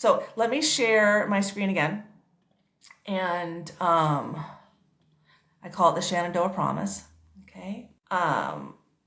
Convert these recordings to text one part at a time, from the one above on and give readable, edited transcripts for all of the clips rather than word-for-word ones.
So let me share my screen again. And I call it the Shenandoah Promise. Okay.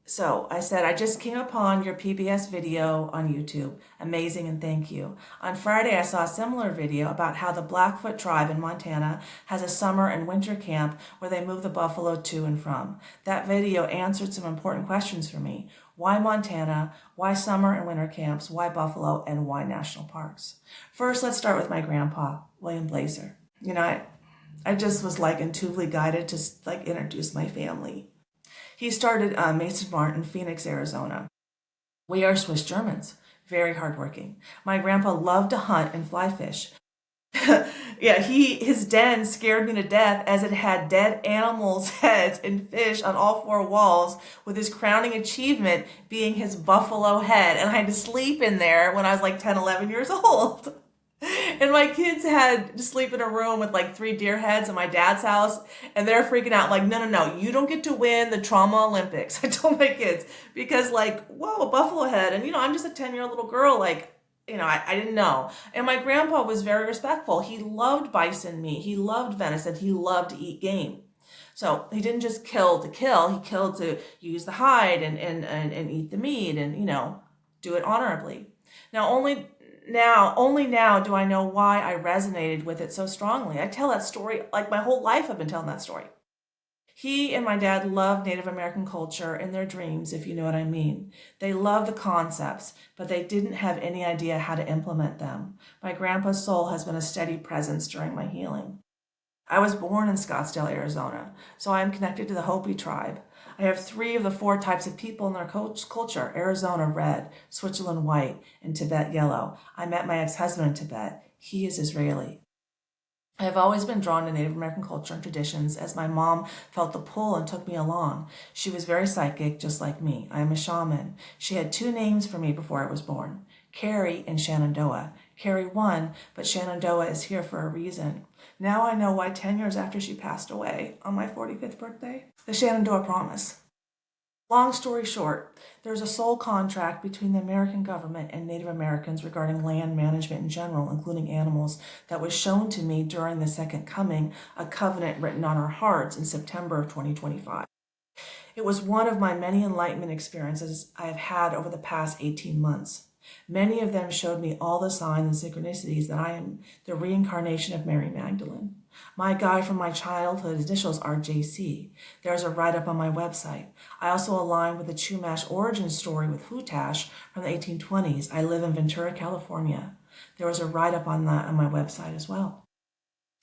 So I said, I just came upon your PBS video on YouTube. Amazing and thank you. On Friday, I saw a similar video about how the Blackfoot tribe in Montana has a summer and winter camp where they move the buffalo to and from. That video answered some important questions for me. Why Montana? Why summer and winter camps? Why buffalo? And why national parks? First, let's start with my grandpa, William Blazer. You know, I just was like intuitively guided to like introduce my family. He started Mason Mart in Phoenix, Arizona. We are Swiss Germans, very hardworking. My grandpa loved to hunt and fly fish. Yeah, his den scared me to death as it had dead animals' heads and fish on all four walls, with his crowning achievement being his buffalo head. And I had to sleep in there when I was like 10, 11 years old. And my kids had to sleep in a room with like 3 deer heads in my dad's house, and they're freaking out like, no, you don't get to win the trauma Olympics. I told my kids, because like, whoa, a buffalo head. And I'm just a 10-year-old little girl, like, I didn't know. And my grandpa was very respectful. He loved bison meat. He loved venison. He loved to eat game. So he didn't just kill to kill. He killed to use the hide and eat the meat and, do it honorably. Only now do I know why I resonated with it so strongly. I tell that story, like my whole life I've been telling that story. He and my dad loved Native American culture in their dreams, if you know what I mean. They loved the concepts, but they didn't have any idea how to implement them. My grandpa's soul has been a steady presence during my healing. I was born in Scottsdale, Arizona, so I am connected to the Hopi tribe. I have 3 of the 4 types of people in their culture: Arizona red, Switzerland white, and Tibet yellow. I met my ex-husband in Tibet. He is Israeli. I have always been drawn to Native American culture and traditions, as my mom felt the pull and took me along. She was very psychic, just like me. I am a shaman. She had 2 names for me before I was born: Carrie and Shenandoah. Carrie won, but Shenandoah is here for a reason. Now I know why 10 years after she passed away, on my 45th birthday. The Shenandoah Promise. Long story short, there's a soul contract between the American government and Native Americans regarding land management in general, including animals, that was shown to me during the Second Coming, a covenant written on our hearts in September of 2025. It was one of my many enlightenment experiences I have had over the past 18 months. Many of them showed me all the signs and synchronicities that I am the reincarnation of Mary Magdalene. My guide from my childhood initials are JC. There's a write-up on my website. I also align with the Chumash origin story with Hutash from the 1820s. I live in Ventura, California. There was a write-up on that on my website as well.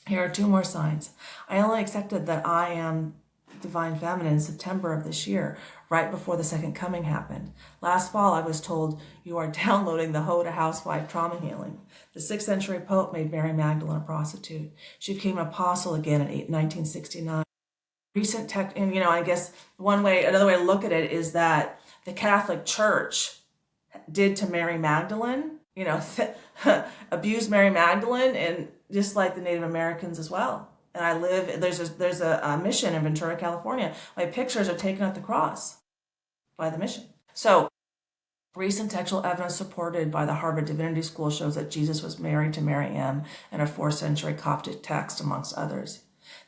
Here are 2 more signs. I only accepted that I am Divine Feminine in September of this year, right before the Second Coming happened. Last fall, I was told, you are downloading the Hoda Housewife Trauma Healing. The 6th century Pope made Mary Magdalene a prostitute. She became an apostle again in 1969. Recent tech, and I guess another way to look at it is that the Catholic Church did to Mary Magdalene, abused Mary Magdalene, and just like the Native Americans as well. And I live, there's a mission in Ventura, California. My pictures are taken at the cross by the mission. So recent textual evidence supported by the Harvard Divinity School shows that Jesus was married to Mary M. in a 4th century Coptic text, amongst others.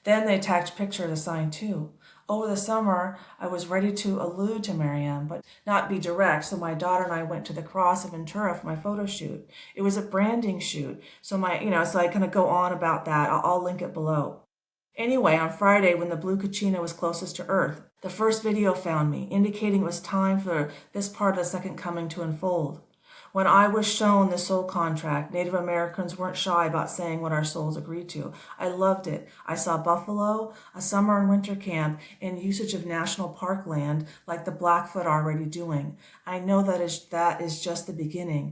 Then they attached picture as a sign too. Over the summer, I was ready to allude to Miriam, but not be direct, so my daughter and I went to the cross of Ventura for my photo shoot. It was a branding shoot, so so I kind of go on about that. I'll link it below. Anyway, on Friday, when the blue Kachina was closest to Earth, the first video found me, indicating it was time for this part of the Second Coming to unfold. When I was shown the soul contract, Native Americans weren't shy about saying what our souls agreed to. I loved it. I saw buffalo, a summer and winter camp, and usage of national park land like the Blackfoot are already doing. I know that is just the beginning.